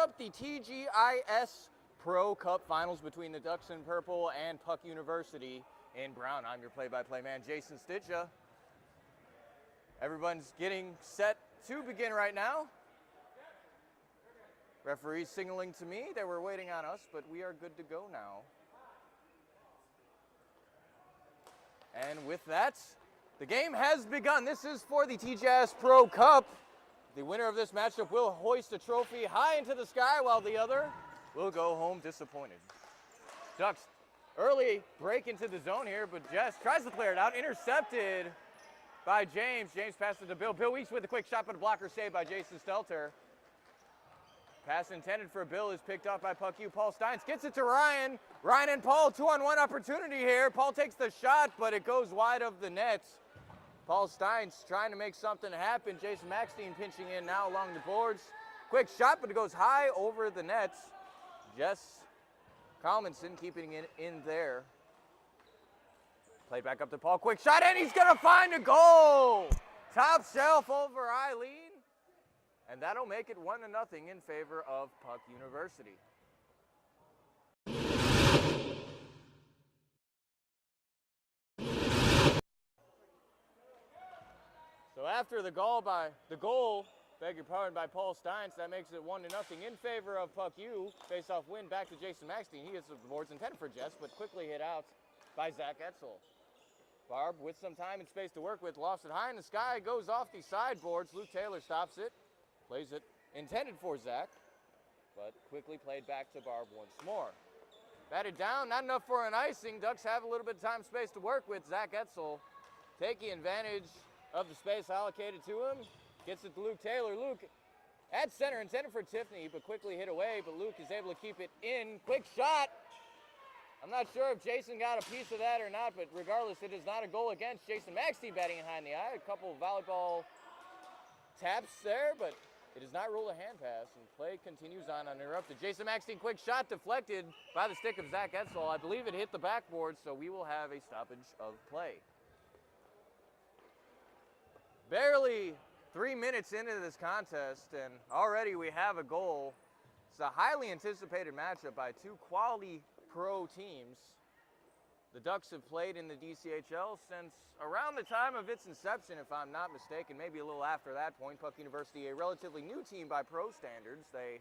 matchup, the TGIS Pro Cup Finals between the Ducks in purple and Puck University in brown. I'm your play-by-play man, Jason Stitcha. Everyone's getting set to begin right now. Referee signaling to me that we're waiting on us, but we are good to go now. And with that, the game has begun. This is for the TGIS Pro Cup. The winner of this matchup will hoist a trophy high into the sky, while the other will go home disappointed. Ducks early break into the zone here, but Jess tries to clear it out, intercepted by James. James passes to Bill. Bill Weeks with a quick shot, but a blocker saved by Jason Stelter. Pass intended for Bill is picked up by Puck U. Paul Steins gets it to Ryan. Ryan and Paul, 2-on-1 opportunity here. Paul takes the shot, but it goes wide of the net. Paul Steins trying to make something happen. Jason Maxstein pinching in now along the boards. Quick shot, but it goes high over the net. Jess Kalmanson keeping it in there. Play back up to Paul. Quick shot, and he's going to find a goal. Top shelf over Eileen. And that'll make it 1-0 in favor of Puck University. So after the goal by Paul Steins, that makes it 1-0 in favor of Puck U. Face-off win back to Jason Maxstein. He gets the boards intended for Jess, but quickly hit out by Zach Etzel. Barb with some time and space to work with, lofts it high in the sky, goes off the sideboards. Luke Taylor stops it. Plays it intended for Zach, but quickly played back to Barb once more. Batted down, not enough for an icing. Ducks have a little bit of time space to work with. Zach Etzel taking advantage of the space allocated to him. Gets it to Luke Taylor. Luke at center, intended for Tiffany, but quickly hit away, but Luke is able to keep it in. Quick shot. I'm not sure if Jason got a piece of that or not, but regardless, it is not a goal against. Jason Maxstein batting behind the eye. A couple of volleyball taps there, but it does not rule a hand pass, and play continues on uninterrupted. Jason Maxstein, quick shot deflected by the stick of Zach Etzel. I believe it hit the backboard, so we will have a stoppage of play. Barely 3 minutes into this contest, and already we have a goal. It's a highly anticipated matchup by two quality pro teams. The Ducks have played in the DCHL since around the time of its inception, if I'm not mistaken, maybe a little after that point. Puck University, a relatively new team by pro standards. They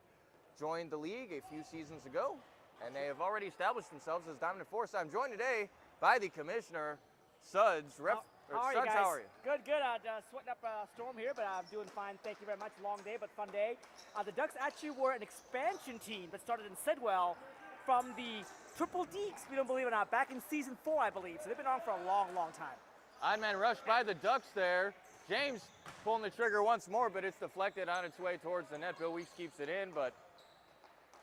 joined the league a few seasons ago, and they have already established themselves as dominant force. I'm joined today by the commissioner, Suds. How are you guys? How are you? Good. Sweating up a storm here, but I'm doing fine. Thank you very much. Long day, but fun day. The Ducks actually were an expansion team that started in Sidwell from the Triple Deeks, we don't believe it or not, back in season 4, I believe. So they've been on for a long, long time. Odd man rush by the Ducks there. James pulling the trigger once more, but it's deflected on its way towards the net. Bill Weeks keeps it in, but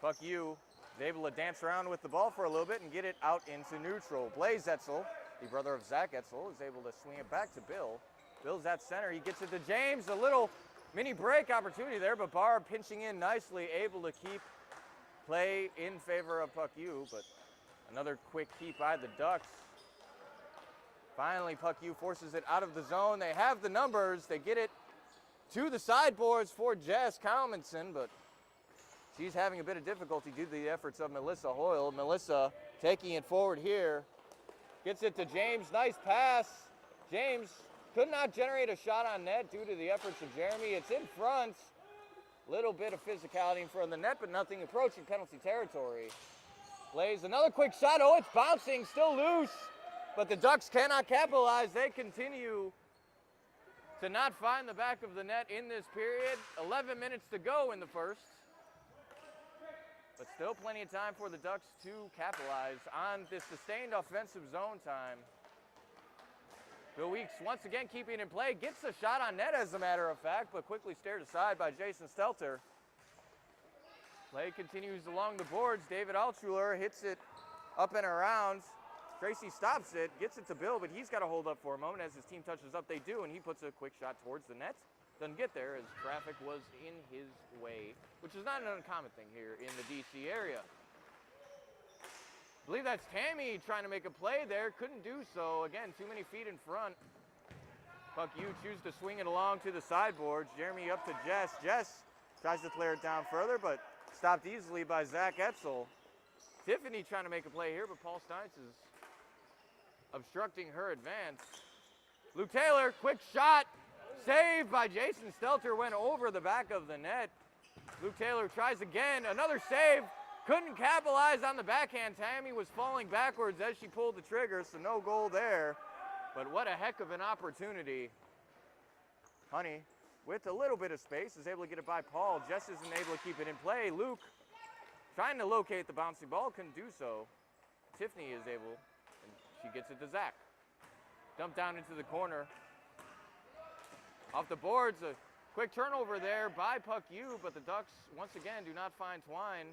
Puck U is able to dance around with the ball for a little bit and get it out into neutral. Blaze Etzel, the brother of Zach Etzel, is able to swing it back to Bill. Bill's at center. He gets it to James. A little mini break opportunity there, but Barb pinching in nicely, able to keep play in favor of Puck U, but another quick keep by the Ducks. Finally, Puck U forces it out of the zone. They have the numbers. They get it to the sideboards for Jess Kalmanson, but she's having a bit of difficulty due to the efforts of Melissa Hoyle. Melissa taking it forward here. Gets it to James. Nice pass. James could not generate a shot on net due to the efforts of Jeremy. It's in front. Little bit of physicality in front of the net, but nothing approaching penalty territory. Blaze, another quick shot. Oh, it's bouncing, still loose. But the Ducks cannot capitalize. They continue to not find the back of the net in this period. 11 minutes to go in the first. But still plenty of time for the Ducks to capitalize on this sustained offensive zone time. Bill Weeks once again keeping it in play. Gets the shot on net, as a matter of fact, but quickly stared aside by Jason Stelter. Play continues along the boards. David Altschuler hits it up and around. Tracy stops it, gets it to Bill, but he's got to hold up for a moment. As his team touches up, they do, and he puts a quick shot towards the net. Doesn't get there as traffic was in his way, which is not an uncommon thing here in the DC area. I believe that's Tammy trying to make a play there. Couldn't do so. Again, too many feet in front. Puck U chooses to swing it along to the sideboards. Jeremy up to Jess. Jess tries to clear it down further, but Stopped easily by Zach Etzel. Tiffany trying to make a play here, but Paul Steins is obstructing her advance. Luke Taylor, quick shot. Saved by Jason Stelter, went over the back of the net. Luke Taylor tries again, another save. Couldn't capitalize on the backhand. Tammy was falling backwards as she pulled the trigger, so no goal there. But what a heck of an opportunity. Honey, with a little bit of space, is able to get it by Paul. Jess isn't able to keep it in play. Luke trying to locate the bouncy ball, couldn't do so. Tiffany is able, and she gets it to Zach. Dumped down into the corner. Off the boards, a quick turnover there by Puck U, but the Ducks once again do not find Twine.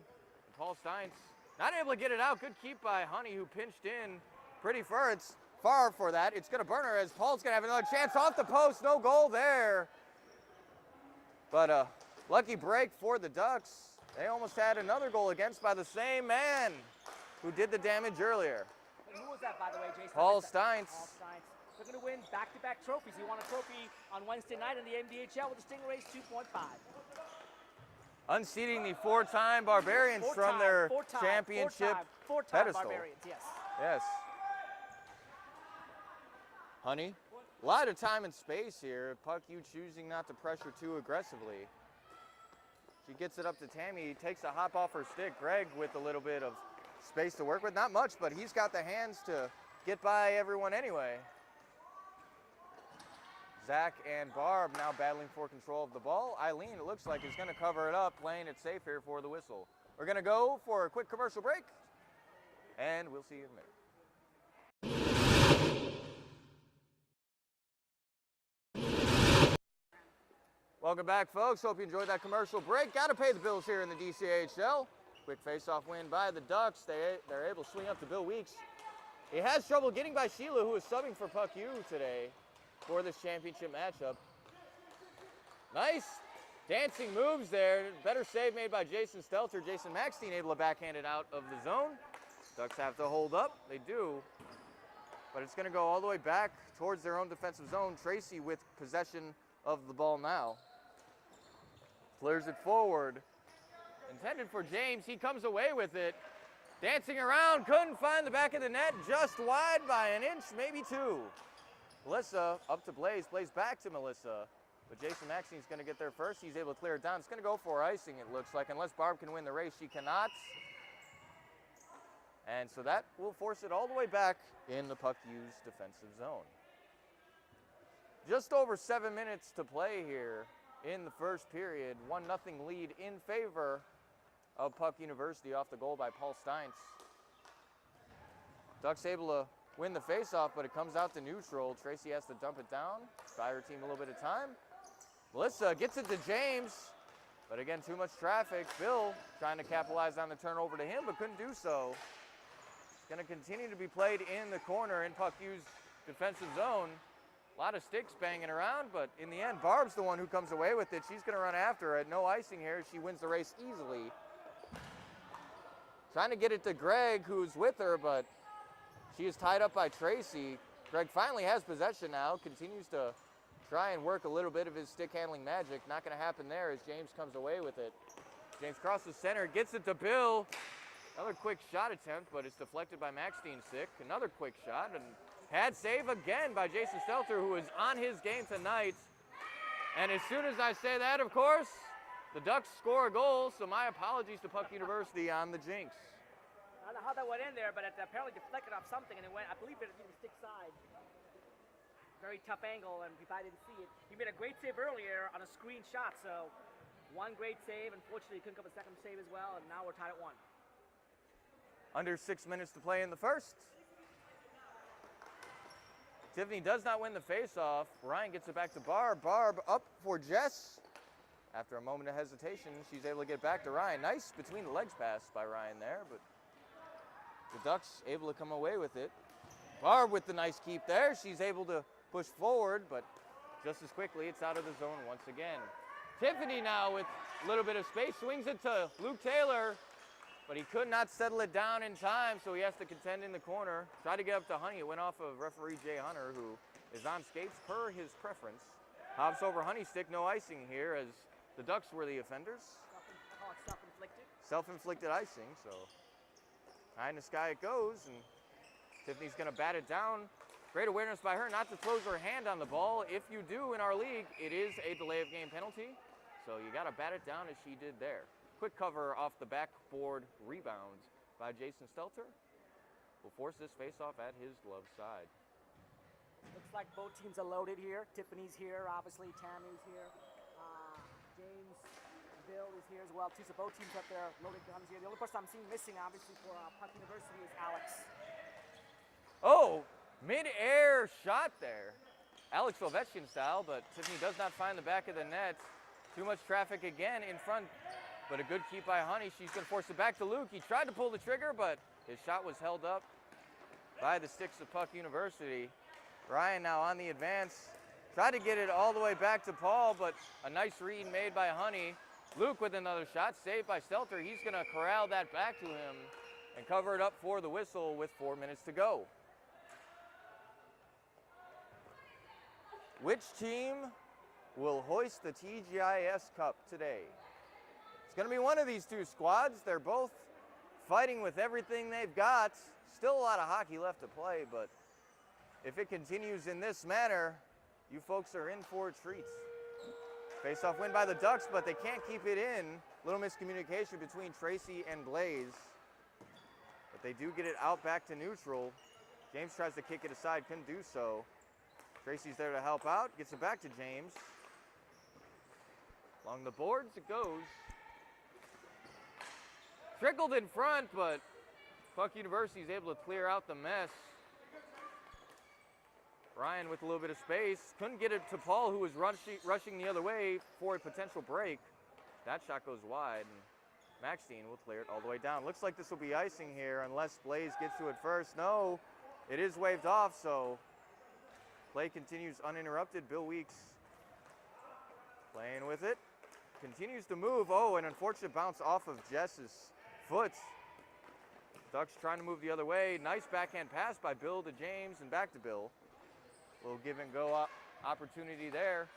Paul Steins not able to get it out. Good keep by Honey, who pinched in pretty far. It's far for that. It's going to burn her as Paul's going to have another chance off the post. No goal there. But a lucky break for the Ducks. They almost had another goal against by the same man who did the damage earlier. And who was that, by the way, Jason? Paul Steins. Paul Steins. They're going to win back-to-back trophies. He won a trophy on Wednesday night in the MDHL with the Stingrays 2.5. Unseating the four-time Barbarians from their championship four-time pedestal. Barbarians, yes. Yes. Honey, a lot of time and space here. Puck U choosing not to pressure too aggressively. She gets it up to Tammy, takes a hop off her stick. Greg with a little bit of space to work with. Not much, but he's got the hands to get by everyone anyway. Zach and Barb now battling for control of the ball. Eileen, it looks like, is going to cover it up, playing it safe here for the whistle. We're going to go for a quick commercial break, and we'll see you in a minute. Welcome back, folks. Hope you enjoyed that commercial break. Got to pay the bills here in the DCHL. Quick face-off win by the Ducks. They're able to swing up to Bill Weeks. He has trouble getting by Sheila, who is subbing for Puck U today for this championship matchup. Nice dancing moves there. Better save made by Jason Stelter. Jason Maxstein able to backhand it out of the zone. Ducks have to hold up. They do. But it's going to go all the way back towards their own defensive zone. Tracy with possession of the ball now. Clears it forward. Intended for James. He comes away with it. Dancing around. Couldn't find the back of the net. Just wide by an inch, maybe two. Melissa up to Blaze. Blaze back to Melissa. But Jason Maxey's going to get there first. He's able to clear it down. It's going to go for icing, it looks like. Unless Barb can win the race, she cannot. And so that will force it all the way back in the Puck U's defensive zone. Just over 7 minutes to play here in the first period. 1-0 lead in favor of Puck University off the goal by Paul Steins. Ducks able to win the faceoff, but it comes out to neutral. Tracy has to dump it down, buy her team a little bit of time. Melissa gets it to James, but again, too much traffic. Bill trying to capitalize on the turnover to him, but couldn't do so. Going to continue to be played in the corner in Puck U's defensive zone. A lot of sticks banging around, but in the end, Barb's the one who comes away with it. She's going to run after it. No icing here. She wins the race easily. Trying to get it to Greg, who's with her, but she is tied up by Tracy. Greg finally has possession now, continues to try and work a little bit of his stick handling magic. Not going to happen there as James comes away with it. James crosses center, gets it to Bill. Another quick shot attempt, but it's deflected by Maxstein's stick. Another quick shot, and had save again by Jason Stelter, who is on his game tonight. And as soon as I say that, of course, the Ducks score a goal, so my apologies to Puck University on the jinx. I don't know how that went in there, but it apparently deflected off something, and it went, I believe it was the stick side. Very tough angle, and if I didn't see it. He made a great save earlier on a screen shot, so one great save. Unfortunately, he couldn't come a second save as well, and now we're tied at 1. Under 6 minutes to play in the first. Tiffany does not win the faceoff. Ryan gets it back to Barb. Barb up for Jess. After a moment of hesitation, she's able to get back to Ryan. Nice between the legs pass by Ryan there, but the Ducks able to come away with it. Barb with the nice keep there. She's able to push forward, but just as quickly, it's out of the zone once again. Tiffany now with a little bit of space, swings it to Luke Taylor, but he could not settle it down in time, so he has to contend in the corner. Tried to get up to Honey. It went off of referee Jay Hunter, who is on skates per his preference. Hops over Honey's stick, no icing here, as the Ducks were the offenders. self-inflicted icing, so high in the sky it goes, and Tiffany's gonna bat it down. Great awareness by her not to close her hand on the ball. If you do in our league, it is a delay of game penalty, so you gotta bat it down as she did there. Quick cover off the backboard rebound by Jason Stelter. Will force this face-off at his glove side. Looks like both teams are loaded here. Tiffany's here, obviously. Tammy's here. James, Bill is here as well, too. So both teams have their loaded guns here. The only person I'm seeing missing, obviously, for Puck University is Alex. Oh, mid-air shot there. Alex Ovechkin style, but Tiffany does not find the back of the net. Too much traffic again in front, but a good keep by Honey. She's going to force it back to Luke. He tried to pull the trigger, but his shot was held up by the sticks of Puck University. Ryan now on the advance. Tried to get it all the way back to Paul, but a nice read made by Honey. Luke with another shot, saved by Stelter. He's going to corral that back to him and cover it up for the whistle with 4 minutes to go. Which team will hoist the TGIS Cup today? It's going to be one of these two squads. They're both fighting with everything they've got. Still a lot of hockey left to play, but if it continues in this manner, you folks are in for treats. Face-off win by the Ducks, but they can't keep it in. Little miscommunication between Tracy and Blaze, but they do get it out back to neutral. James tries to kick it aside, couldn't do so. Tracy's there to help out, gets it back to James. Along the boards it goes. Trickled in front, but Puck University is able to clear out the mess. Ryan with a little bit of space. Couldn't get it to Paul, who was rushing the other way for a potential break. That shot goes wide, and Maxine will clear it all the way down. Looks like this will be icing here unless Blaze gets to it first. No, it is waved off, so play continues uninterrupted. Bill Weeks playing with it. Continues to move. Oh, an unfortunate bounce off of Jess's foot. Ducks trying to move the other way. Nice backhand pass by Bill to James and back to Bill. Little give and go opportunity there.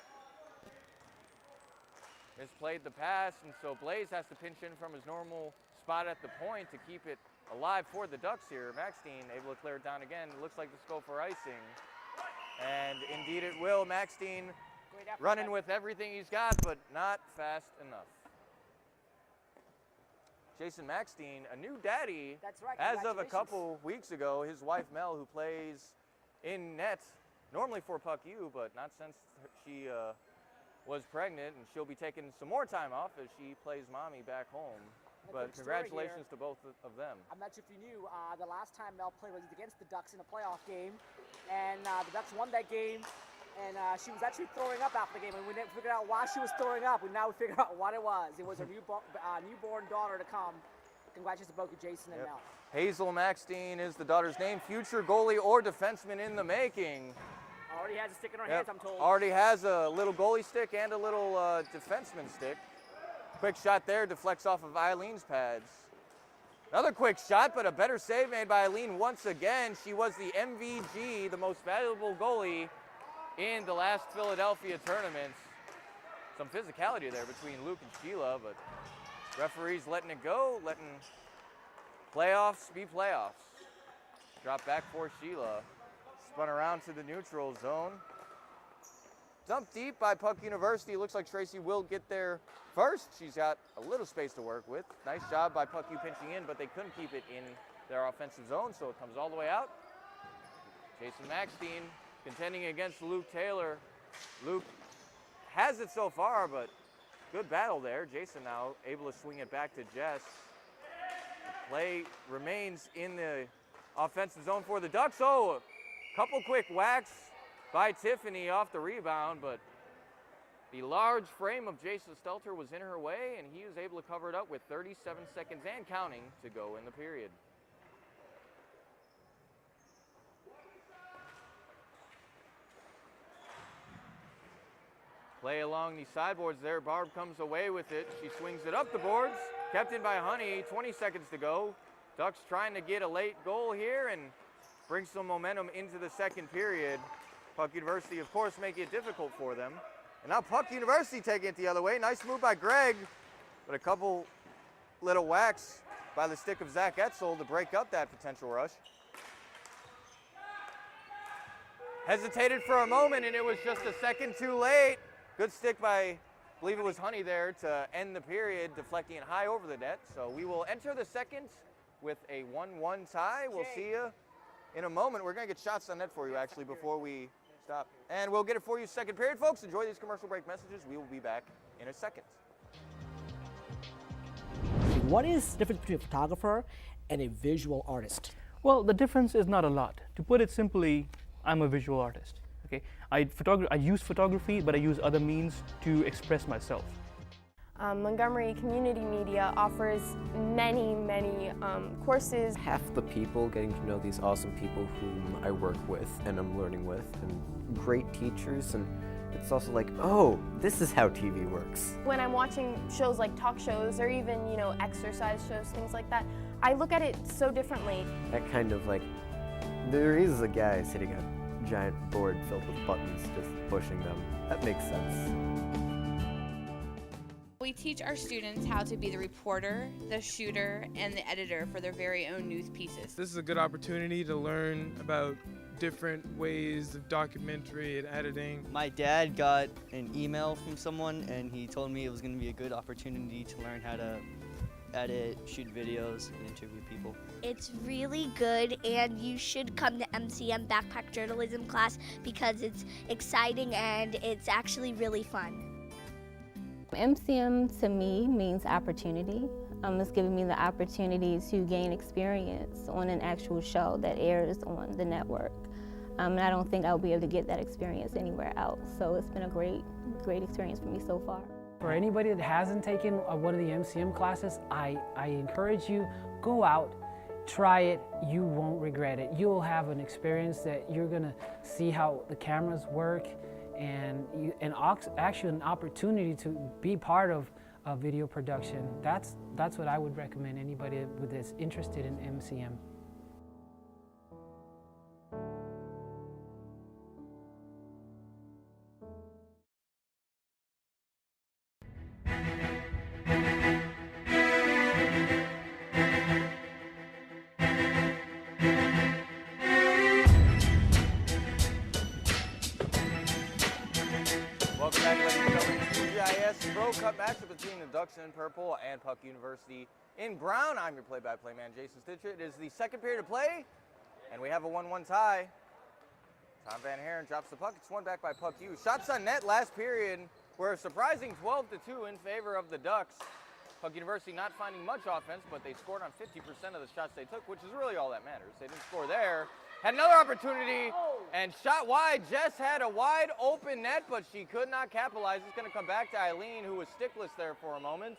Misplayed the pass, and so Blaze has to pinch in from his normal spot at the point to keep it alive for the Ducks here. Maxine able to clear it down again. It looks like this go for icing. And indeed it will. Maxine running with everything he's got, but not fast enough. Jason Maxine, a new daddy. That's right. As of a couple weeks ago. His wife Mel, who plays in net, normally for Puck U, but not since she was pregnant, and she'll be taking some more time off as she plays mommy back home. But congratulations to both of them. I'm not sure if you knew, the last time Mel played was against the Ducks in a playoff game, and the Ducks won that game, and she was actually throwing up after the game, and we didn't figure out why she was throwing up, and now we figured out what it was. It was her newborn daughter to come. Congratulations to both Jason and Mel. Hazel Maxine is the daughter's name. Future goalie or defenseman in the making. Already has a stick in her hands, I'm told. Already has a little goalie stick and a little defenseman stick. Quick shot there, deflects off of Eileen's pads. Another quick shot, but a better save made by Eileen once again. She was the MVG, the most valuable goalie in the last Philadelphia tournaments. Some physicality there between Luke and Sheila, but referees letting it go, letting playoffs be playoffs. Drop back for Sheila. Spun around to the neutral zone. Dumped deep by Puck University. Looks like Tracy will get there first. She's got a little space to work with. Nice job by Puck U pinching in, but they couldn't keep it in their offensive zone, so it comes all the way out. Jason Maxine contending against Luke Taylor. Luke has it so far, but good battle there. Jason now able to swing it back to Jess. Play remains in the offensive zone for the Ducks. Oh, a couple quick whacks by Tiffany off the rebound, but the large frame of Jason Stelter was in her way, and he was able to cover it up with 37 seconds and counting to go in the period. Play along the sideboards there. Barb comes away with it. She swings it up the boards. Kept in by Honey. 20 seconds to go. Ducks trying to get a late goal here and bring some momentum into the second period. Puck University, of course, making it difficult for them. And now Puck University taking it the other way. Nice move by Greg, but a couple little wax by the stick of Zach Etzel to break up that potential rush. Hesitated for a moment, and it was just a second too late. Good stick by, I believe it was Honey there to end the period, deflecting it high over the net. So we will enter the second with a 1-1 tie. We'll see you in a moment. We're going to get shots on net for you, actually, before we stop. And we'll get it for you second period, folks. Enjoy these commercial break messages. We will be back in a second. What is the difference between a photographer and a visual artist? Well, the difference is not a lot. To put it simply, I'm a visual artist. Okay, I use photography, but I use other means to express myself. Montgomery Community Media offers many courses. Half the people getting to know these awesome people whom I work with and I'm learning with, and great teachers, and it's also like, oh, this is how TV works. When I'm watching shows like talk shows or even, exercise shows, things like that, I look at it so differently. That kind of like, there is a guy sitting at a giant board filled with buttons just pushing them. That makes sense. We teach our students how to be the reporter, the shooter, and the editor for their very own news pieces. This is a good opportunity to learn about different ways of documentary and editing. My dad got an email from someone and he told me it was going to be a good opportunity to learn how to edit, shoot videos, and interview people. It's really good, and you should come to MCM Backpack Journalism class because it's exciting and it's actually really fun. MCM to me means opportunity. It's giving me the opportunity to gain experience on an actual show that airs on the network. And I don't think I'll be able to get that experience anywhere else. So it's been a great experience for me so far. For anybody that hasn't taken one of the MCM classes, I encourage you, go out, try it, you won't regret it. You'll have an experience that you're gonna see how the cameras work, and actually an opportunity to be part of video production. That's what I would recommend anybody that's interested in MCM. Welcome back, ladies and gentlemen, to TGIS Pro Cup matchup between the Ducks in purple and Puck University in brown. I'm your play-by-play man, Jason Stitcher. It is the second period of play, and we have a 1-1 tie. Tom Van Haren drops the puck. It's won back by Puck U. Shots on net last period were a surprising 12-2 in favor of the Ducks. Puck University not finding much offense, but they scored on 50% of the shots they took, which is really all that matters. They didn't score there. Had another opportunity and shot wide. Jess had a wide open net, but she could not capitalize. It's going to come back to Eileen, who was stickless there for a moment.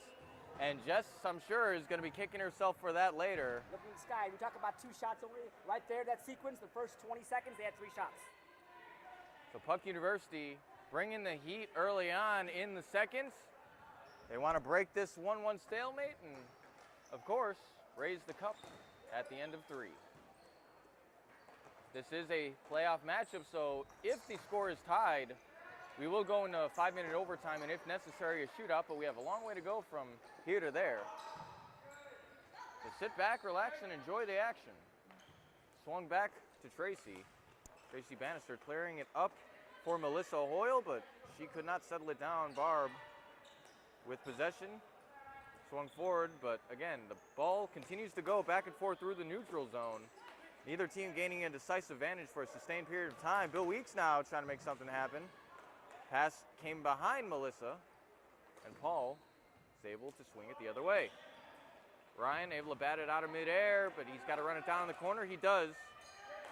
And Jess, I'm sure, is going to be kicking herself for that later. Look in the sky. We talk about 2 shots only. Right there, that sequence, the first 20 seconds, they had 3 shots. So Puck University bringing the heat early on in the second. They want to break this 1-1 stalemate and, of course, raise the cup at the end of 3. This is a playoff matchup, so if the score is tied, we will go into a 5-minute overtime and, if necessary, a shootout, but we have a long way to go from here to there. So sit back, relax, and enjoy the action. Swung back to Tracy. Tracy Bannister clearing it up for Melissa Hoyle, but she could not settle it down. Barb with possession. Swung forward, but again, the ball continues to go back and forth through the neutral zone. Neither team gaining a decisive advantage for a sustained period of time. Bill Weeks now trying to make something happen. Pass came behind Melissa, and Paul is able to swing it the other way. Ryan able to bat it out of midair, but he's got to run it down in the corner. He does.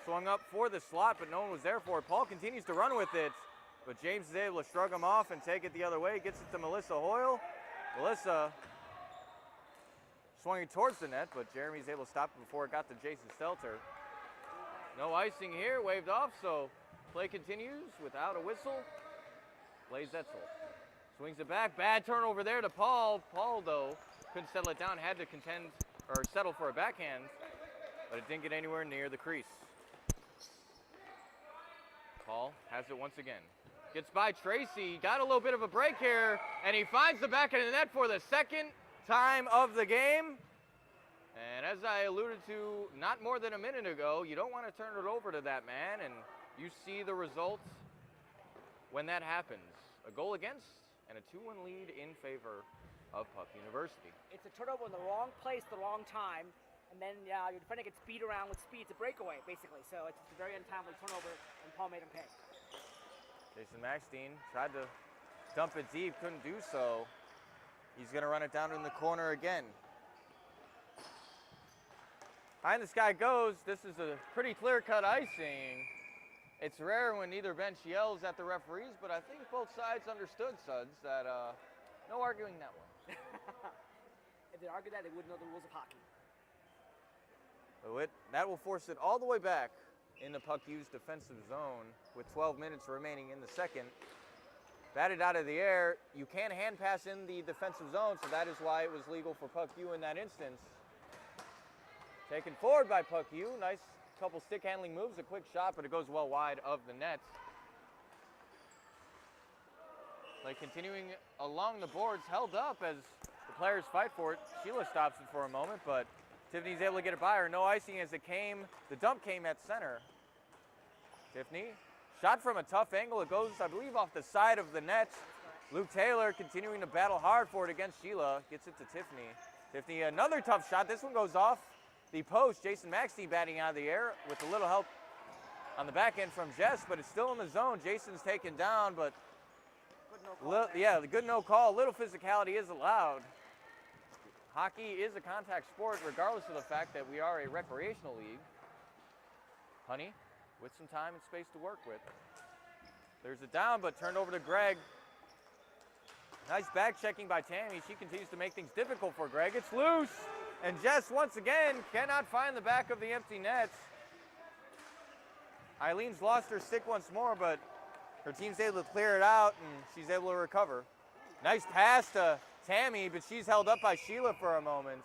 Swung up for the slot, but no one was there for it. Paul continues to run with it, but James is able to shrug him off and take it the other way. Gets it to Melissa Hoyle. Melissa swinging towards the net, but Jeremy's able to stop it before it got to Jason Stelter. No icing here, waved off, so play continues without a whistle. Blaze Etzel swings it back. Bad turnover there to Paul. Paul, though, couldn't settle it down, had to settle for a backhand, but it didn't get anywhere near the crease. Paul has it once again. Gets by Tracy, got a little bit of a break here, and he finds the back of the net for the second time of the game. And as I alluded to not more than a minute ago, you don't want to turn it over to that man, and you see the result when that happens. A goal against and a 2-1 lead in favor of Puck University. It's a turnover in the wrong place, the wrong time, and then your defender gets beat around with speed. It's a breakaway, basically. So it's a very untimely turnover, and Paul made him pay. Jason Maxstein tried to dump it deep, couldn't do so. He's going to run it down in the corner again. High in the sky goes. This is a pretty clear-cut icing. It's rare when either bench yells at the referees, but I think both sides understood, Suds, that no arguing that one. If they argued that, they wouldn't know the rules of hockey. So that will force it all the way back in the Puck U's defensive zone with 12 minutes remaining in the second. Batted out of the air. You can hand pass in the defensive zone, so that is why it was legal for Puck U in that instance. Taken forward by Puck U. Nice couple stick handling moves, a quick shot, but it goes well wide of the net. Like continuing along the boards, held up as the players fight for it. Sheila stops it for a moment, but Tiffany's able to get it by her. No icing as it came. The dump came at center. Tiffany, shot from a tough angle. It goes, I believe, off the side of the net. Luke Taylor continuing to battle hard for it against Sheila. Gets it to Tiffany. Tiffany, another tough shot. This one goes off the post. Jason Maxey batting out of the air with a little help on the back end from Jess, but it's still in the zone. Jason's taken down, but the good no call. Little physicality is allowed. Hockey is a contact sport, regardless of the fact that we are a recreational league. Honey, with some time and space to work with. There's a down, but turned over to Greg. Nice back checking by Tammy. She continues to make things difficult for Greg. It's loose, and Jess once again cannot find the back of the empty net. Eileen's lost her stick once more, but her team's able to clear it out, and she's able to recover. Nice pass to Tammy, but she's held up by Sheila for a moment.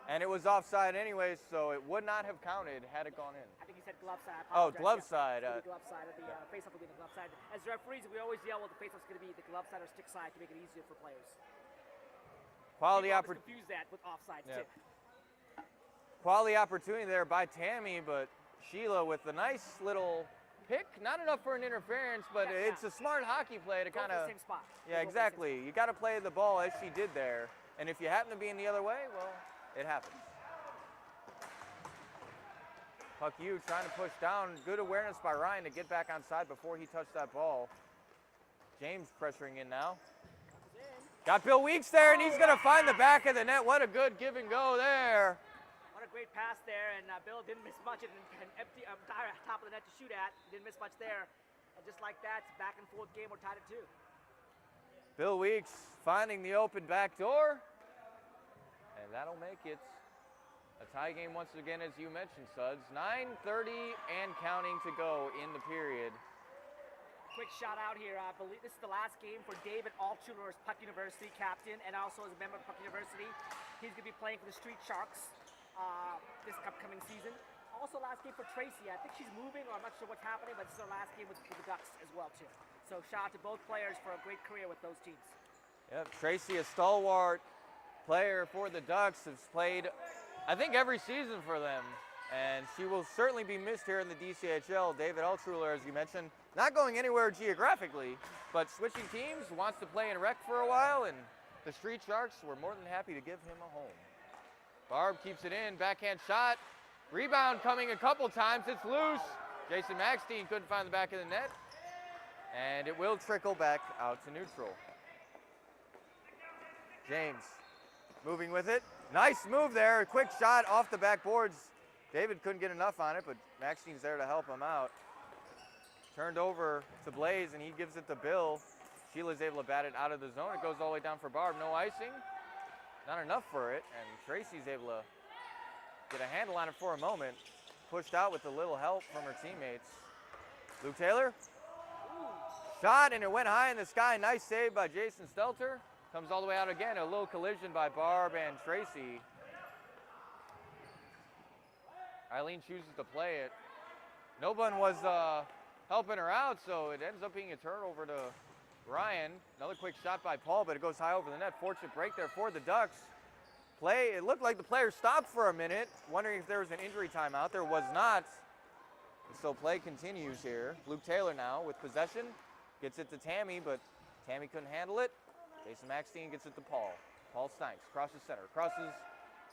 And it was offside anyways, so it would not have counted had it gone in. I think he said glove side. Oh, glove side. Glove side. The face-off will be the glove side. As referees, we always yell what the face-off's going to be, the glove side or stick side, to make it easier for players. Quality opportunity. Confuse that with offsides too. Quality opportunity there by Tammy, but Sheila with the nice little pick. Not enough for an interference, but it's a smart hockey play to kind of. Same spot. Yeah, exactly. You got to play the ball as she did there, and if you happen to be in the other way, well, it happens. Puck U trying to push down. Good awareness by Ryan to get back on side before he touched that ball. James pressuring in now. Got Bill Weeks there, and he's going to find the back of the net. What a good give and go there. What a great pass there, and Bill didn't miss much. An empty top of the net to shoot at. He didn't miss much there. And just like that, it's a back and forth game. We're tied at 2. Bill Weeks finding the open back door. And that'll make it a tie game once again, as you mentioned, Suds. 9:30 and counting to go in the period. Quick shout out here. I believe this is the last game for David Altschuler as Puck University captain and also as a member of Puck University. He's going to be playing for the Street Sharks this upcoming season. Also last game for Tracy. I think she's moving, or I'm not sure what's happening, but this is her last game with the Ducks as well too. So shout out to both players for a great career with those teams. Yep, Tracy, a stalwart player for the Ducks, has played, I think, every season for them. And she will certainly be missed here in the DCHL. David Altschuler, as you mentioned, not going anywhere geographically, but switching teams, wants to play in rec for a while, and the Street Sharks were more than happy to give him a home. Barb keeps it in, backhand shot. Rebound coming a couple times, it's loose. Jason Maxstein couldn't find the back of the net. And it will trickle back out to neutral. James moving with it. Nice move there, a quick shot off the backboards. David couldn't get enough on it, but Maxstein's there to help him out. Turned over to Blaze, and he gives it to Bill. Sheila's able to bat it out of the zone. It goes all the way down for Barb. No icing. Not enough for it, and Tracy's able to get a handle on it for a moment. Pushed out with a little help from her teammates. Luke Taylor. Shot, and it went high in the sky. Nice save by Jason Stelter. Comes all the way out again. A little collision by Barb and Tracy. Eileen chooses to play it. No one was helping her out, so it ends up being a turnover to Ryan, another quick shot by Paul, but it goes high over the net. Fortunate break there for the Ducks. Play, it looked like the player stopped for a minute, wondering if there was an injury timeout. There was not. And so play continues here. Luke Taylor now with possession. Gets it to Tammy, but Tammy couldn't handle it. Jason Maxstein gets it to Paul. Paul Steinks crosses center, crosses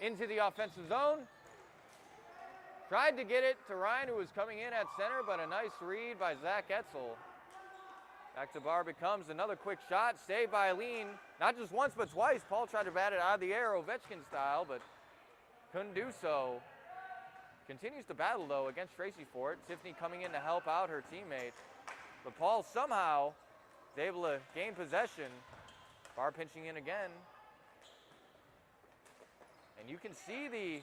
into the offensive zone. Tried to get it to Ryan, who was coming in at center, but a nice read by Zach Etzel. Back to Barb it comes, another quick shot, saved by Eileen. Not just once, but twice. Paul tried to bat it out of the air, Ovechkin style, but couldn't do so. Continues to battle, though, against Tracy for it. Tiffany coming in to help out her teammate. But Paul somehow is able to gain possession. Barb pinching in again. And you can see the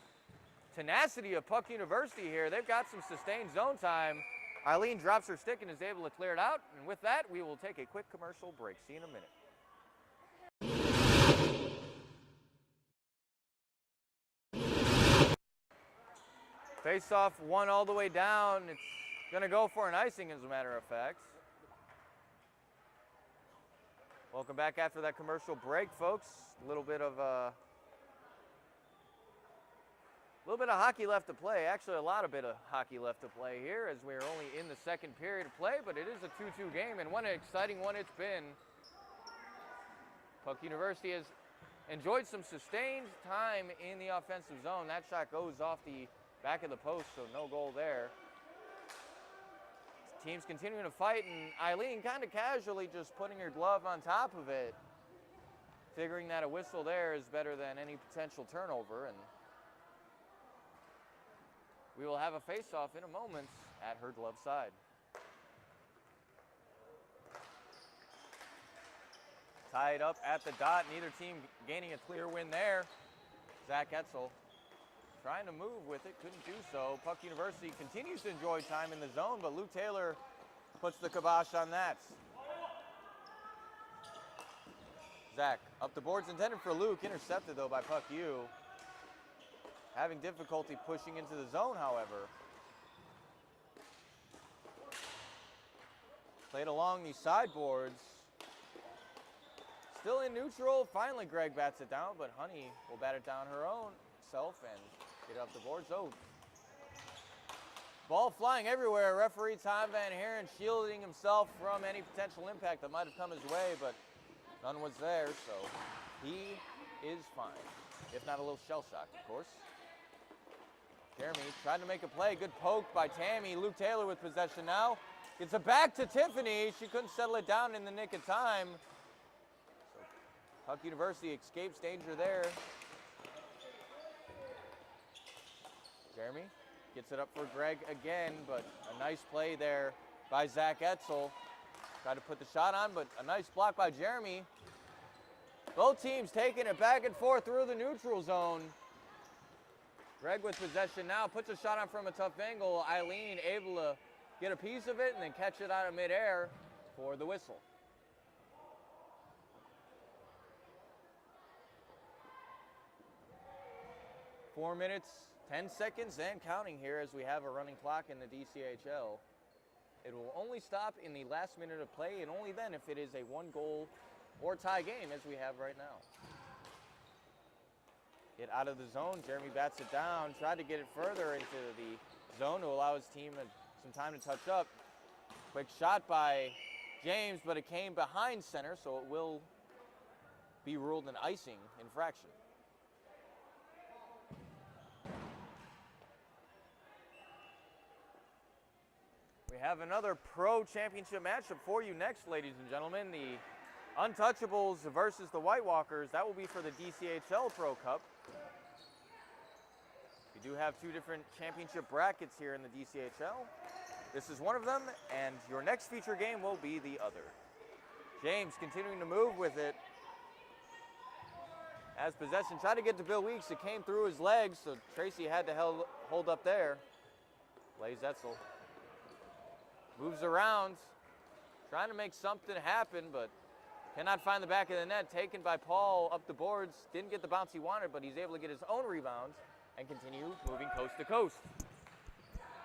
tenacity of Puck University here. They've got some sustained zone time. Eileen drops her stick and is able to clear it out. And with that, we will take a quick commercial break. See you in a minute. Face-off one all the way down. It's going to go for an icing, as a matter of fact. Welcome back after that commercial break, folks. A little bit of hockey left to play. Actually, a lot of hockey left to play here, as we're only in the second period of play, but it is a 2-2 game, and what an exciting one it's been. Puck University has enjoyed some sustained time in the offensive zone. That shot goes off the back of the post, so no goal there. Teams continuing to fight, and Eileen kind of casually just putting her glove on top of it, figuring that a whistle there is better than any potential turnover, and we will have a face-off in a moment at her glove side. Tied up at the dot, neither team gaining a clear win there. Zach Etzel trying to move with it, couldn't do so. Puck University continues to enjoy time in the zone, but Luke Taylor puts the kibosh on that. Zach up the boards, intended for Luke, intercepted though by Puck U. Having difficulty pushing into the zone, however. Played along the sideboards. Still in neutral. Finally, Greg bats it down, but Honey will bat it down her own self and get it up the boards. Oh, ball flying everywhere. Referee Tom Van Haren shielding himself from any potential impact that might have come his way, but none was there, so he is fine. If not a little shell-shocked, of course. Jeremy trying to make a play. Good poke by Tammy. Luke Taylor with possession now. Gets it back to Tiffany. She couldn't settle it down in the nick of time. So Puck University escapes danger there. Jeremy gets it up for Greg again, but a nice play there by Zach Etzel. Tried to put the shot on, but a nice block by Jeremy. Both teams taking it back and forth through the neutral zone. Greg with possession now, puts a shot on from a tough angle. Eileen able to get a piece of it and then catch it out of midair for the whistle. Four minutes, 10 seconds and counting here as we have a running clock in the DCHL. It will only stop in the last minute of play, and only then if it is a one-goal or tie game as we have right now. Get out of the zone. Jeremy bats it down. Tried to get it further into the zone to allow his team some time to touch up. Quick shot by James, but it came behind center, so it will be ruled an icing infraction. We have another pro championship matchup for you next, ladies and gentlemen. The Untouchables versus the White Walkers. That will be for the DCHL Pro Cup. We do have two different championship brackets here in the DCHL. This is one of them, and your next feature game will be the other. James continuing to move with it. As possession, tried to get to Bill Weeks. It came through his legs, so Tracy had to hold up there. Blaze Etzel moves around, trying to make something happen, but cannot find the back of the net. Taken by Paul up the boards. Didn't get the bounce he wanted, but he's able to get his own rebound and continue moving coast to coast.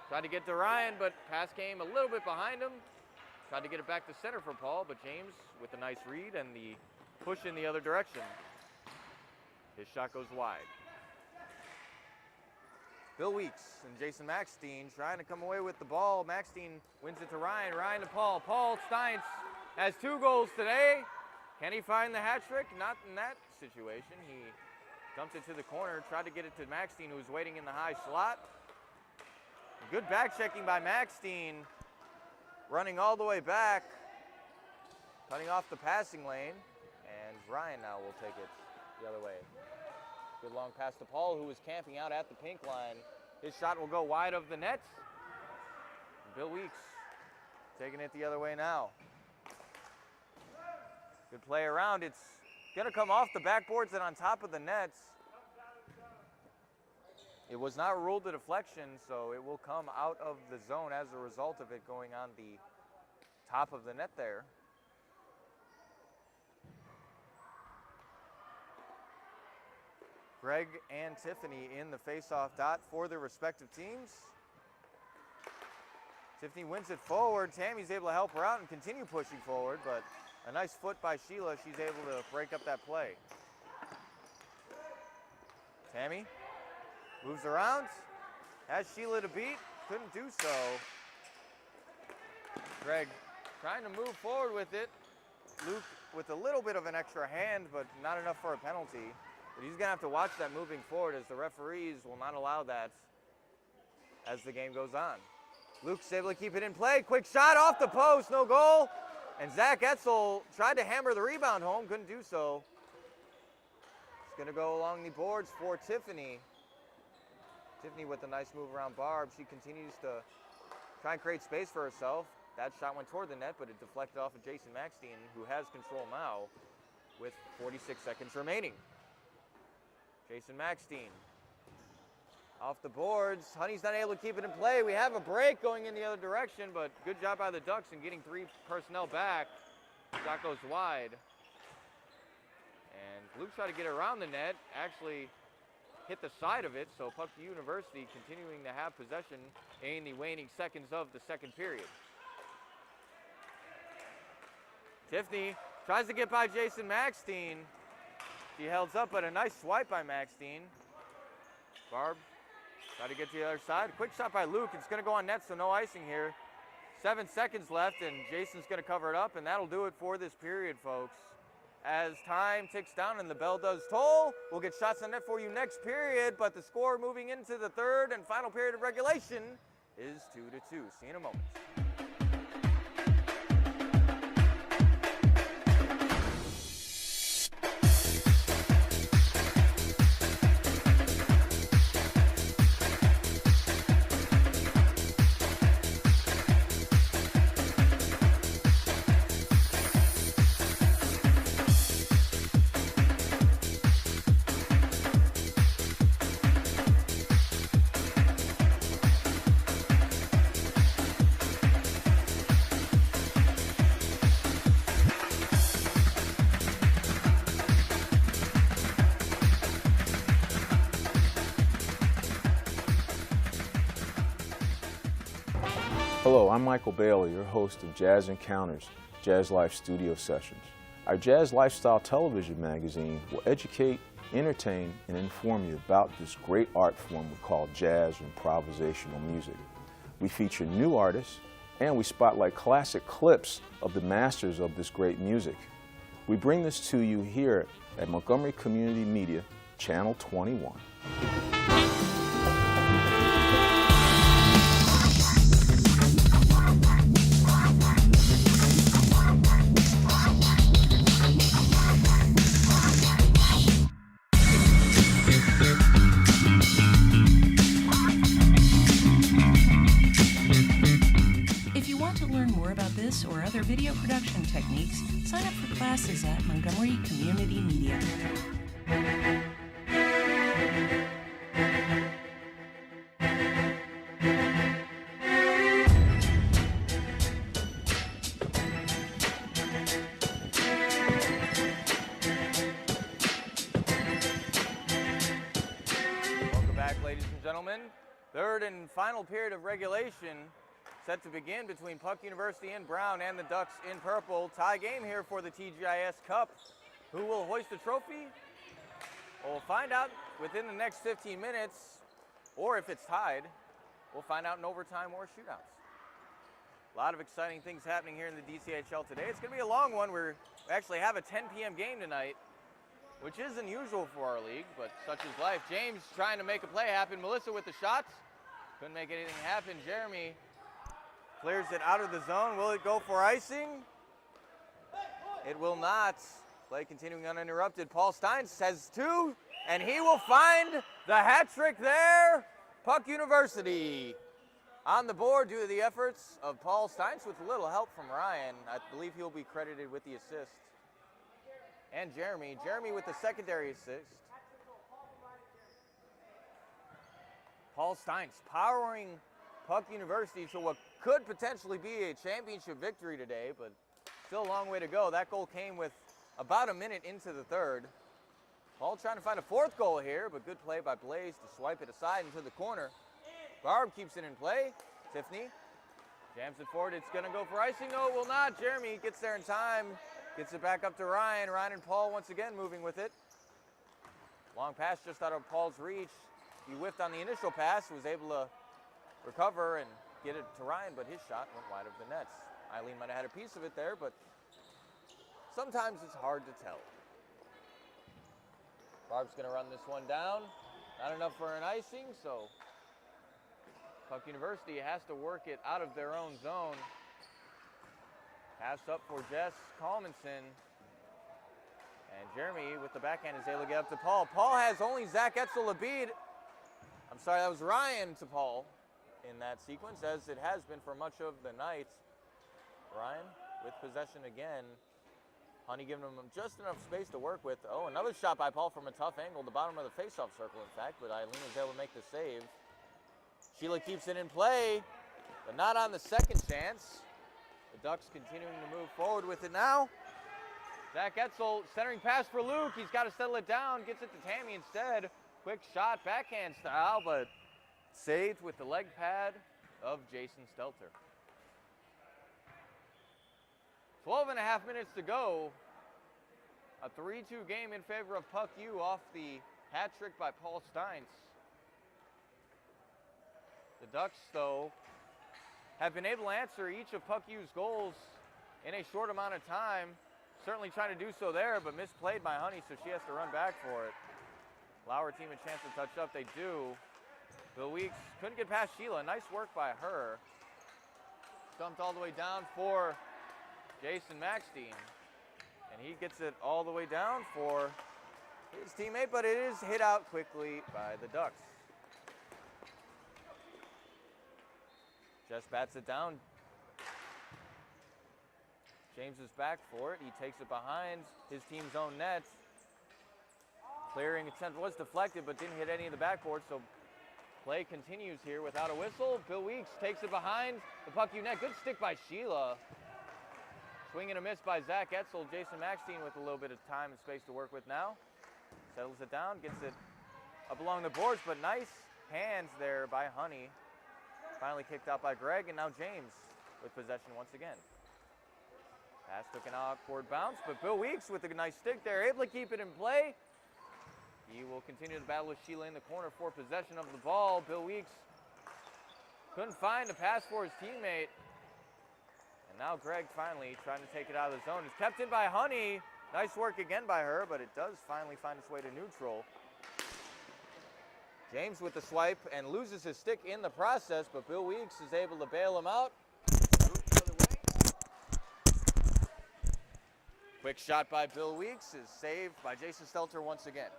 Tried to get to Ryan, but pass came a little bit behind him. Tried to get it back to center for Paul, but James with a nice read and the push in the other direction. His shot goes wide. Bill Weeks and Jason Maxstein trying to come away with the ball. Maxstein wins it to Ryan. Ryan to Paul. Paul Steins has 2 goals today. Can he find the hat trick? Not in that situation. He dumped it to the corner, tried to get it to Maxstein, who was waiting in the high slot. Good back checking by Maxstein, running all the way back, cutting off the passing lane, and Ryan now will take it the other way. Good long pass to Paul, who was camping out at the pink line. His shot will go wide of the net. Bill Weeks taking it the other way now. Good play around. It's going to come off the backboards and on top of the nets. It was not ruled a deflection, so it will come out of the zone as a result of it going on the top of the net there. Greg and Tiffany in the face-off dot for their respective teams. Tiffany wins it forward. Tammy's able to help her out and continue pushing forward, but a nice foot by Sheila. She's able to break up that play. Tammy moves around, has Sheila to beat, couldn't do so. Greg trying to move forward with it. Luke with a little bit of an extra hand, but not enough for a penalty. But he's gonna have to watch that moving forward, as the referees will not allow that as the game goes on. Luke's able to keep it in play. Quick shot off the post, no goal. And Zach Etzel tried to hammer the rebound home, couldn't do so. It's gonna go along the boards for Tiffany. Tiffany with a nice move around Barb. She continues to try and create space for herself. That shot went toward the net, but it deflected off of Jason Maxstein, who has control now with 46 seconds remaining. Jason Maxstein off the boards. Honey's not able to keep it in play. We have a break going in the other direction, but good job by the Ducks in getting 3 personnel back. Shot goes wide. And Luke tried to get around the net, actually hit the side of it, so Puckett University continuing to have possession in the waning seconds of the second period. Tiffany tries to get by Jason Maxstein. She held up, but a nice swipe by Maxstein. Barb try to get to the other side. Quick shot by Luke. It's going to go on net, so no icing here. 7 seconds left, and Jason's going to cover it up, and that'll do it for this period, folks. As time ticks down and the bell does toll, we'll get shots on net for you next period, but the score moving into the third and final period of regulation is 2-2. See you in a moment. Hello, I'm Michael Bailey, your host of Jazz Encounters, Jazz Life Studio Sessions. Our Jazz Lifestyle television magazine will educate, entertain, and inform you about this great art form we call jazz or improvisational music. We feature new artists, and we spotlight classic clips of the masters of this great music. We bring this to you here at Montgomery Community Media, Channel 21. Or other video production techniques, sign up for classes at Montgomery Community Media. Welcome back, ladies and gentlemen. Third and final period of regulation. set to begin between Puck University in brown and the Ducks in purple. Tie game here for the TGIS Cup. Who will hoist the trophy? Well, we'll find out within the next 15 minutes, or if it's tied, we'll find out in overtime or shootouts. A lot of exciting things happening here in the DCHL today. It's going to be a long one. We actually have a 10 p.m. game tonight, which is unusual for our league, but such is life. James trying to make a play happen. Melissa with the shots. Couldn't make anything happen. Jeremy clears it out of the zone. Will it go for icing? It will not. Play continuing uninterrupted. Paul Steins has two, and he will find the hat trick there. Puck University on the board due to the efforts of Paul Steins with a little help from Ryan. I believe he'll be credited with the assist. And Jeremy. Jeremy with the secondary assist. Paul Steins powering Puck University to what could potentially be a championship victory today, but still a long way to go. That goal came with about a minute into the third. Paul trying to find a fourth goal here, but good play by Blaze to swipe it aside into the corner. Barb keeps it in play. Tiffany jams it forward. It's going to go for icing. No, it will not. Jeremy gets there in time. Gets it back up to Ryan. Ryan and Paul once again moving with it. Long pass just out of Paul's reach. He whiffed on the initial pass, was able to recover and get it to Ryan, but his shot went wide of the nets. Eileen might have had a piece of it there, but sometimes it's hard to tell. Barb's going to run this one down. Not enough for an icing, so Puck University has to work it out of their own zone. Pass up for Jess Colmanson. And Jeremy with the backhand is able to get up to Paul. Paul has only Zach Etzel a bead. I'm sorry, that was Ryan to Paul in that sequence, as it has been for much of the night. Ryan with possession again. Honey giving him just enough space to work with. Oh, another shot by Paul from a tough angle, the bottom of the faceoff circle, in fact, but Eileen was able to make the save. Sheila keeps it in play, but not on the second chance. The Ducks continuing to move forward with it now. Zach Etzel centering pass for Luke. He's got to settle it down, gets it to Tammy instead. Quick shot, backhand style, but saved with the leg pad of Jason Stelter. 12 and a half minutes to go. A 3-2 game in favor of Puck U off the hat trick by Paul Steins. The Ducks, though, have been able to answer each of Puck U's goals in a short amount of time. Certainly trying to do so there, but misplayed by Honey, so she has to run back for it. Allow her team a chance to touch up. They do. Bill Weeks couldn't get past Sheila. Nice work by her. Stumped all the way down for Jason Maxstein. And he gets it all the way down for his teammate, but it is hit out quickly by the Ducks. Jess bats it down. James is back for it. He takes it behind his team's own net. Clearing attempt was deflected, but didn't hit any of the backboard, so play continues here without a whistle. Bill Weeks takes it behind the Puck U net. Good stick by Sheila. Swing and a miss by Zach Etzel. Jason Maxstein with a little bit of time and space to work with now. Settles it down, gets it up along the boards, but nice hands there by Honey. Finally kicked out by Greg, and now James with possession once again. Pass took an awkward bounce, but Bill Weeks with a nice stick there, able to keep it in play. He will continue to battle with Sheila in the corner for possession of the ball. Bill Weeks couldn't find a pass for his teammate. And now Greg finally trying to take it out of the zone. It's kept in by Honey. Nice work again by her, but it does finally find its way to neutral. James with the swipe and loses his stick in the process, but Bill Weeks is able to bail him out. Quick shot by Bill Weeks is saved by Jason Stelter once again.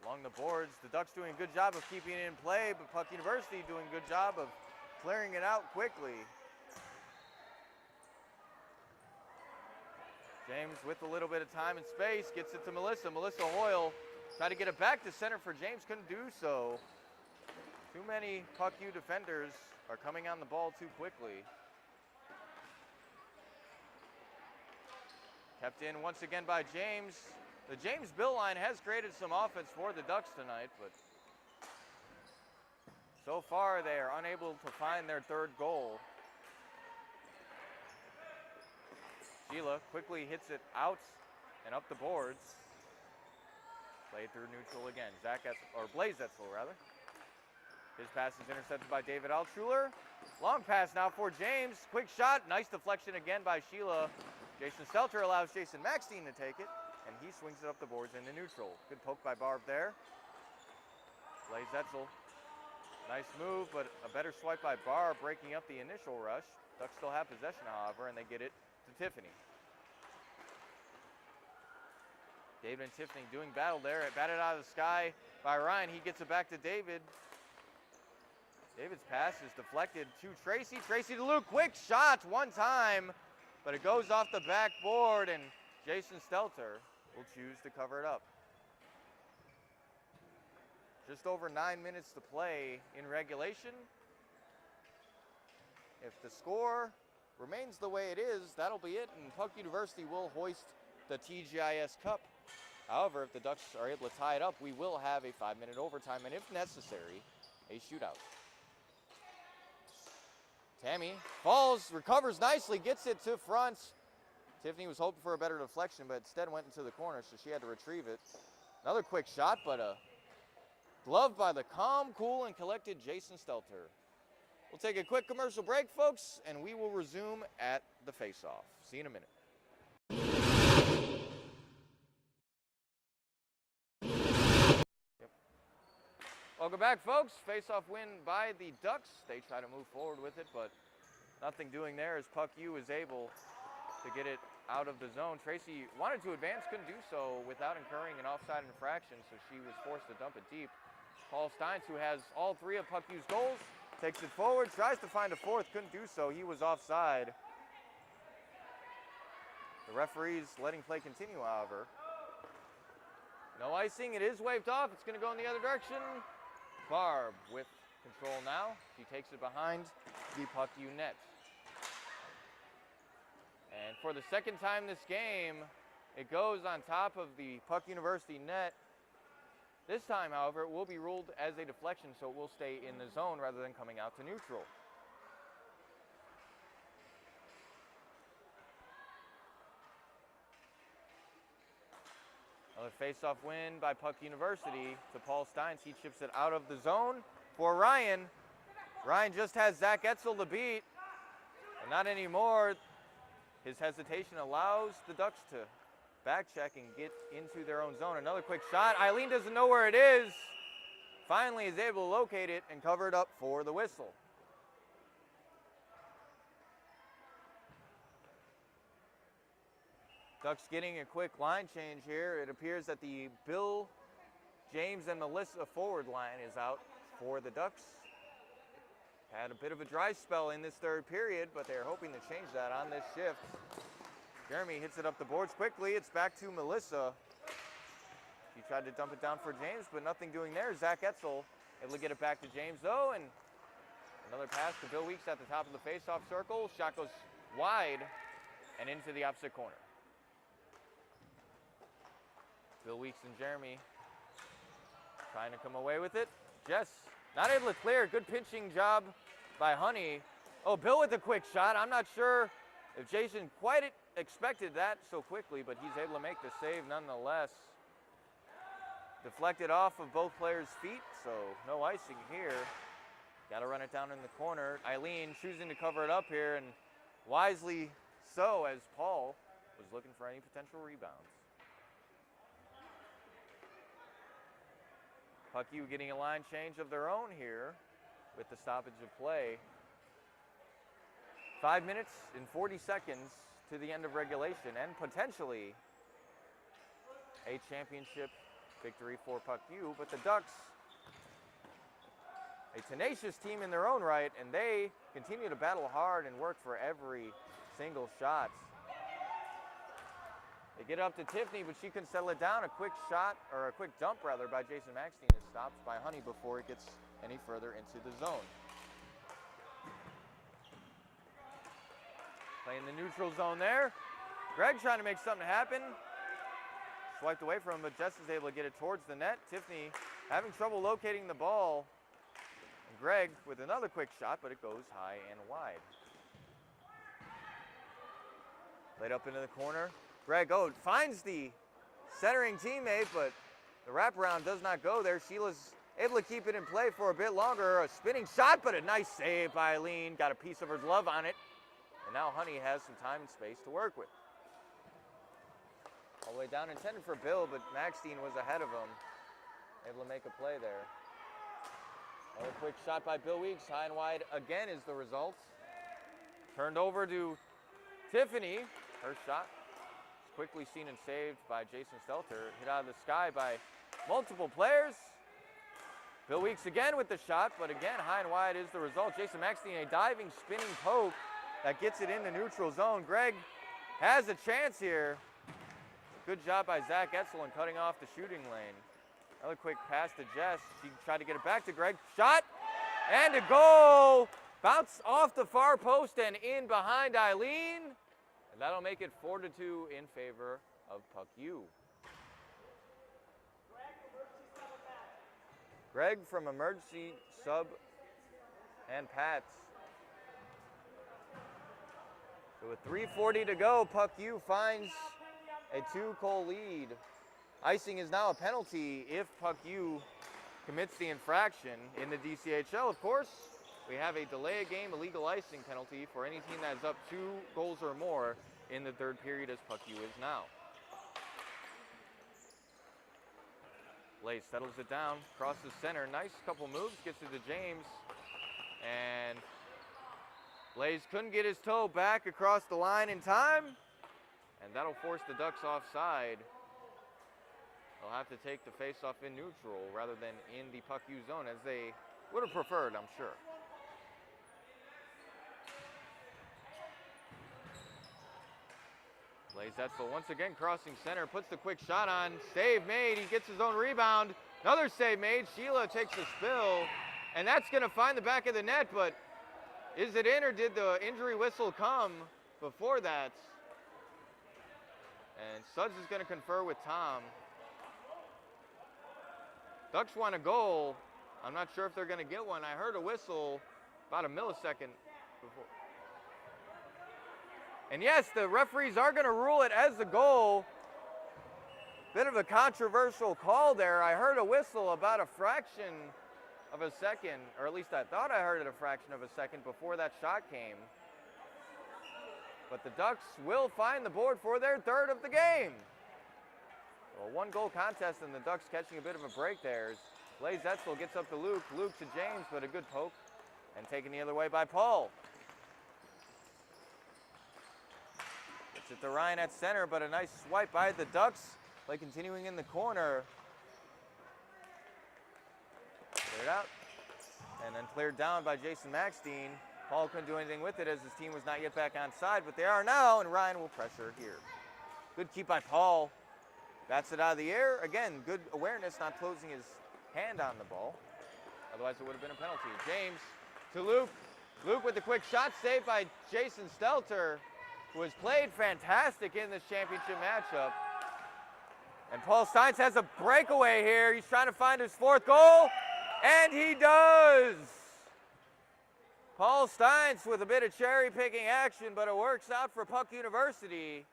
Along the boards, the Ducks doing a good job of keeping it in play, but Puck University doing a good job of clearing it out quickly. James with a little bit of time and space gets it to Melissa. Melissa Hoyle tried to get it back to center for James, couldn't do so. Too many Puck U defenders are coming on the ball too quickly. Kept in once again by James. The James Bill line has created some offense for the Ducks tonight, but So far, they are unable to find their third goal. Sheila quickly hits it out and up the boards. Played through neutral again. Blaze Etzel, rather. His pass is intercepted by David Altschuler. Long pass now for James. Quick shot. Nice deflection again by Sheila. Jason Stelter allows Jason Maxstein to take it, and he swings it up the boards into neutral. Good poke by Barb there. Blaze Etzel. Nice move, but a better swipe by Barb, breaking up the initial rush. Ducks still have possession, however, and they get it to Tiffany. David and Tiffany doing battle there. It batted out of the sky by Ryan. He gets it back to David. David's pass is deflected to Tracy. Tracy to Luke. Quick shot one time, but it goes off the backboard, and Jason Stelter will choose to cover it up. Just over 9 minutes to play in regulation. If the score remains the way it is, that'll be it, and Puck University will hoist the TGIS Cup. However, if the Ducks are able to tie it up, we will have a 5-minute overtime, and if necessary, a shootout. Tammy falls, recovers nicely, gets it to front. Tiffany was hoping for a better deflection, but instead went into the corner, so she had to retrieve it. Another quick shot, but a glove by the calm, cool, and collected Jason Stelter. We'll take a quick commercial break, folks, and we will resume at the face-off. See you in a minute. Welcome back, folks. Face-off win by the Ducks. They try to move forward with it, but nothing doing there as Puck U is able to get it out of the zone. Tracy wanted to advance, couldn't do so without incurring an offside infraction, so she was forced to dump it deep. Paul Steins, who has all three of Puck U's goals, takes it forward, tries to find a fourth, couldn't do so. He was offside. The referees letting play continue, however. No icing, it is waved off. It's gonna go in the other direction. Barb with control now. She takes it behind the Puck U net. And for the second time this game, it goes on top of the Puck University net. This time, however, it will be ruled as a deflection, so it will stay in the zone rather than coming out to neutral. Another face-off win by Puck University to Paul Steins. He chips it out of the zone for Ryan. Ryan just has Zach Etzel to beat, but not anymore. His hesitation allows the Ducks to back check and get into their own zone. Another quick shot. Eileen doesn't know where it is. Finally is able to locate it and cover it up for the whistle. Ducks getting a quick line change here. It appears that the Bill, James, and Melissa forward line is out for the Ducks. Had a bit of a dry spell in this third period, but they're hoping to change that on this shift. Jeremy hits it up the boards quickly. It's back to Melissa. She tried to dump it down for James, but nothing doing there. Zach Etzel able to get it back to James, though, and another pass to Bill Weeks at the top of the face-off circle. Shot goes wide and into the opposite corner. Bill Weeks and Jeremy trying to come away with it. Jess not able to clear. Good pinching job by Honey. Oh, Bill with a quick shot. I'm not sure if Jason quite expected that so quickly, but he's able to make the save nonetheless. Deflected off of both players' feet, so no icing here. Got to run it down in the corner. Eileen choosing to cover it up here, and wisely so, as Paul was looking for any potential rebounds. Puck U getting a line change of their own here with the stoppage of play. 5 minutes and 40 seconds to the end of regulation, and potentially a championship victory for Puck U. But the Ducks, a tenacious team in their own right, and they continue to battle hard and work for every single shot. They get up to Tiffany, but she can settle it down. A quick shot, or a quick dump rather, by Jason Maxstein is stopped by Honey before it gets any further into the zone. Playing the neutral zone there. Greg trying to make something happen. Swiped away from him, but Jess is able to get it towards the net. Tiffany having trouble locating the ball. And Greg with another quick shot, but it goes high and wide. Laid up into the corner. Greg finds the centering teammate, but the wraparound does not go there. Sheila's able to keep it in play for a bit longer. A spinning shot, but a nice save by Eileen. Got a piece of her glove on it. And now Honey has some time and space to work with. All the way down, intended for Bill, but Maxine was ahead of him. Able to make a play there. Another quick shot by Bill Weeks. High and wide again is the result. Turned over to Tiffany. Her shot is quickly seen and saved by Jason Stelter. Hit out of the sky by multiple players. Bill Weeks again with the shot, but again, high and wide is the result. Jason Maxine, a diving, spinning poke that gets it in the neutral zone. Greg has a chance here. Good job by Zach Etzel in cutting off the shooting lane. Another quick pass to Jess. She tried to get it back to Greg. Shot and a goal. Bounce off the far post and in behind Eileen. And that'll make it 4-2 in favor of Puck U. Greg from emergency sub and Pats. So with 3:40 to go, Puck U finds a 2-goal lead. Icing is now a penalty if Puck U commits the infraction. In the DCHL, of course, we have a delay a game illegal icing penalty for any team that is up 2 goals or more in the third period, as Puck U is now. Blaze settles it down, crosses center. Nice couple moves, gets it to James. And Blaze couldn't get his toe back across the line in time. And that'll force the Ducks offside. They'll have to take the face-off in neutral rather than in the Puck U zone, as they would have preferred, I'm sure. Blaze Etzel once again crossing center, puts the quick shot on. Save made, he gets his own rebound. Another save made, Sheila takes the spill, and that's gonna find the back of the net, but is it in, or did the injury whistle come before that? And Suggs is gonna confer with Tom. Ducks want a goal. I'm not sure if they're gonna get one. I heard a whistle about a millisecond before. And yes, the referees are gonna rule it as a goal. Bit of a controversial call there. I heard a whistle about a fraction of a second, or at least I thought I heard it a fraction of a second before that shot came. But the Ducks will find the board for their third of the game. So a 1-goal contest, and the Ducks catching a bit of a break there. Blaze Etzel gets up to Luke. Luke to James, but a good poke. And taken the other way by Paul. Gets it to Ryan at center, but a nice swipe by the Ducks. Play continuing in the corner. Cleared out. And then cleared down by Jason Maxine. Paul couldn't do anything with it as his team was not yet back on side, but they are now, and Ryan will pressure here. Good keep by Paul. Bats it out of the air. Again, good awareness, not closing his hand on the ball. Otherwise, it would have been a penalty. James to Luke. Luke with the quick shot, saved by Jason Stelter, who has played fantastic in this championship matchup. And Paul Steins has a breakaway here. He's trying to find his 4th goal, and he does. Paul Steins with a bit of cherry-picking action, but it works out for Puck University.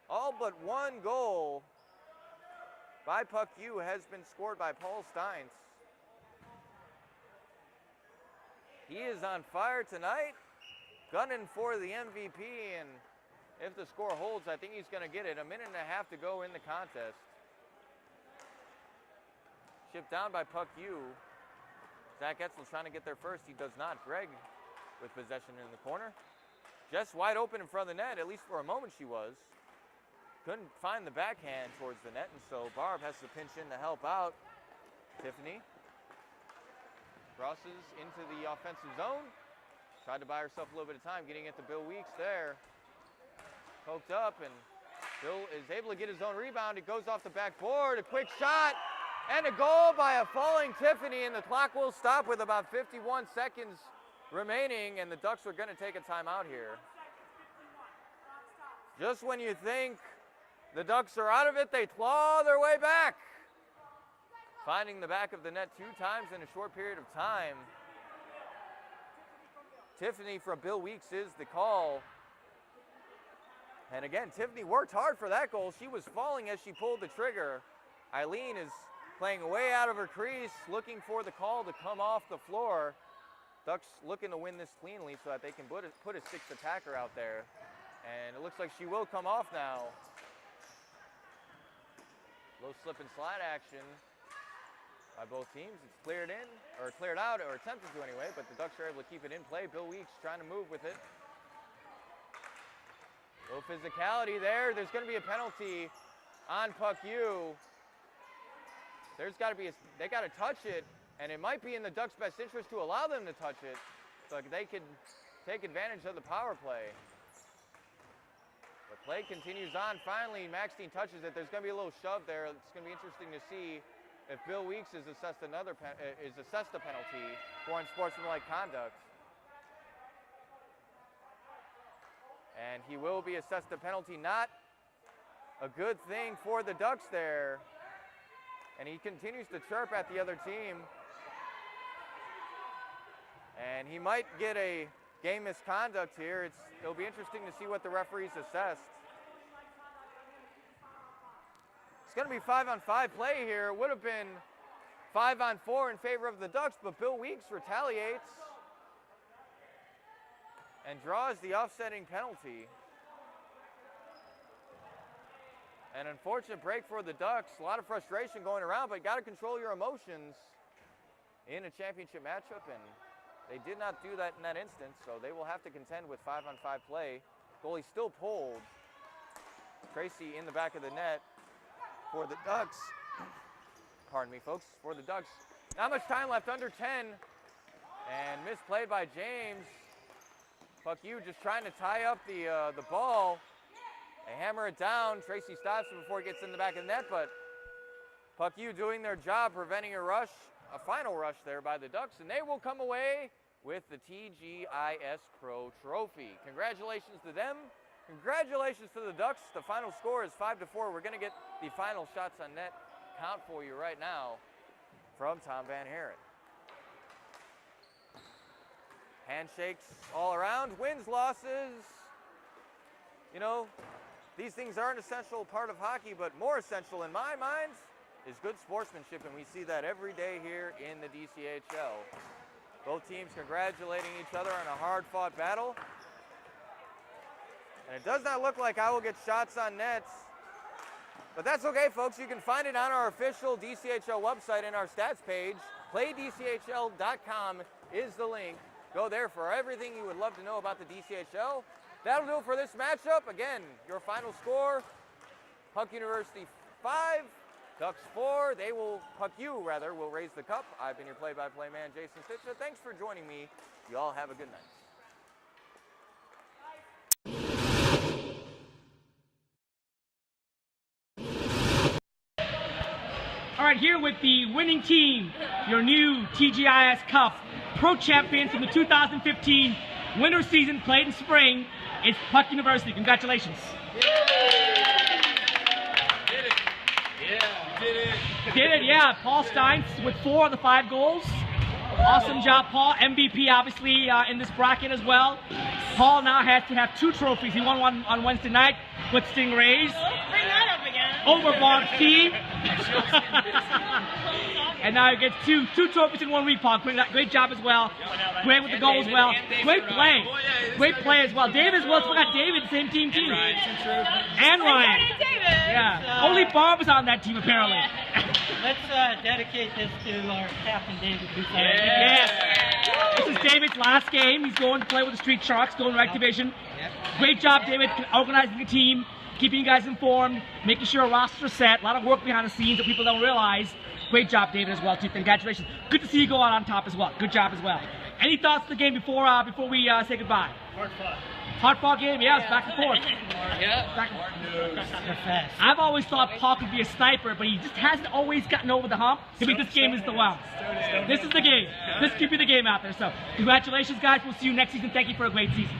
All but 1 goal by Puck U has been scored by Paul Steins. He is on fire tonight, gunning for the MVP, and if the score holds, I think he's going to get it. 1.5 minutes to go in the contest. Chipped down by Puck U. Zach Etzel trying to get there first. He does not. Greg with possession in the corner. Jess wide open in front of the net, at least for a moment she was. Couldn't find the backhand towards the net, and so Barb has to pinch in to help out. Tiffany crosses into the offensive zone. Tried to buy herself a little bit of time, getting it to Bill Weeks there. Poked up, and Bill is able to get his own rebound. It goes off the backboard, a quick shot, and a goal by a falling Tiffany, and the clock will stop with about 51 seconds remaining, and the Ducks are going to take a timeout here. Just when you think the Ducks are out of it, they claw their way back. finding the back of the net 2 times in a short period of time. Tiffany from Bill Weeks is the call. And again, Tiffany worked hard for that goal. She was falling as she pulled the trigger. Eileen is playing way out of her crease, looking for the call to come off the floor. Ducks looking to win this cleanly so that they can put a 6th attacker out there. And it looks like she will come off now. Low slip and slide action by both teams. It's cleared in, or cleared out, or attempted to anyway, but the Ducks are able to keep it in play. Bill Weeks trying to move with it. Low physicality there. There's going to be a penalty on Puck U. There's got to be they got to touch it, and it might be in the Ducks' best interest to allow them to touch it so they could take advantage of the power play. The play continues on. Finally, Maxine touches it. There's going to be a little shove there. It's going to be interesting to see if Bill Weeks is assessed a penalty for unsportsmanlike conduct. And he will be assessed a penalty. Not a good thing for the Ducks there. And he continues to chirp at the other team. And he might get a game misconduct here. It'll be interesting to see what the referees assessed. It's going to be 5-on-5 play here. It would have been 5-on-4 in favor of the Ducks, but Bill Weeks retaliates and draws the offsetting penalty. An unfortunate break for the Ducks. A lot of frustration going around, but you got to control your emotions in a championship matchup, and they did not do that in that instance, so they will have to contend with 5-on-5 play. Goalie still pulled. Tracy in the back of the net for the Ducks. Pardon me, folks, for the Ducks. Not much time left, under 10, and misplayed by James. Puck U just trying to tie up the ball. They hammer it down. Tracy stops it before it gets in the back of the net, but Puck U doing their job, preventing a final rush there by the Ducks, and they will come away with the TGIS Pro Trophy. Congratulations to them. Congratulations to the Ducks. The final score is 5-4. We're going to get the final shots on net count for you right now from Tom Van Haren. Handshakes all around, wins, losses. You know, these things are an essential part of hockey, but more essential in my mind is good sportsmanship, and we see that every day here in the DCHL. Both teams congratulating each other on a hard-fought battle. And it does not look like I will get shots on nets, but that's okay, folks. You can find it on our official DCHL website in our stats page. PlayDCHL.com is the link. Go there for everything you would love to know about the DCHL. That'll do it for this matchup. Again, your final score, Puck University 5, Ducks 4. Puck U will raise the cup. I've been your play-by-play man, Jason Stitcher. Thanks for joining me. You all have a good night. All right, here with the winning team, your new TGIS Cup Pro Champions from the 2015 winter season played in spring. It's Puck University. Congratulations. Did it. Yeah. Did it, yeah. Paul Steins with 4 of the 5 goals. Awesome job, Paul. MVP, obviously, in this bracket as well. Paul now has to have 2 trophies. He won one on Wednesday night with Stingrays. Bring that up again. Over Bob's team. And now he gets two trophies in 1 week, Paul. Great job as well. Great with the goal as well. Great play. Great play as well. David as well. Forgot David, same team too. And Ryan. Yeah. Only Bob was on that team apparently. Let's dedicate this to our captain, David. Yes. This is David's last game. He's going to play with the Street Sharks, going rec division. Great job, David, organizing the team, keeping you guys informed, making sure a roster's set. A lot of work behind the scenes that people don't realize. Great job, David, as well, too. Congratulations. Good to see you go out on top as well. Good job as well. Any thoughts on the game before we say goodbye? Hard fought. Hard-fought game, yeah, it's back and forth. Yeah. I've always thought Paul could be a sniper, but he just hasn't always gotten over the hump. Maybe this game is the one. This is the game. This could be the game out there. So, congratulations, guys. We'll see you next season. Thank you for a great season.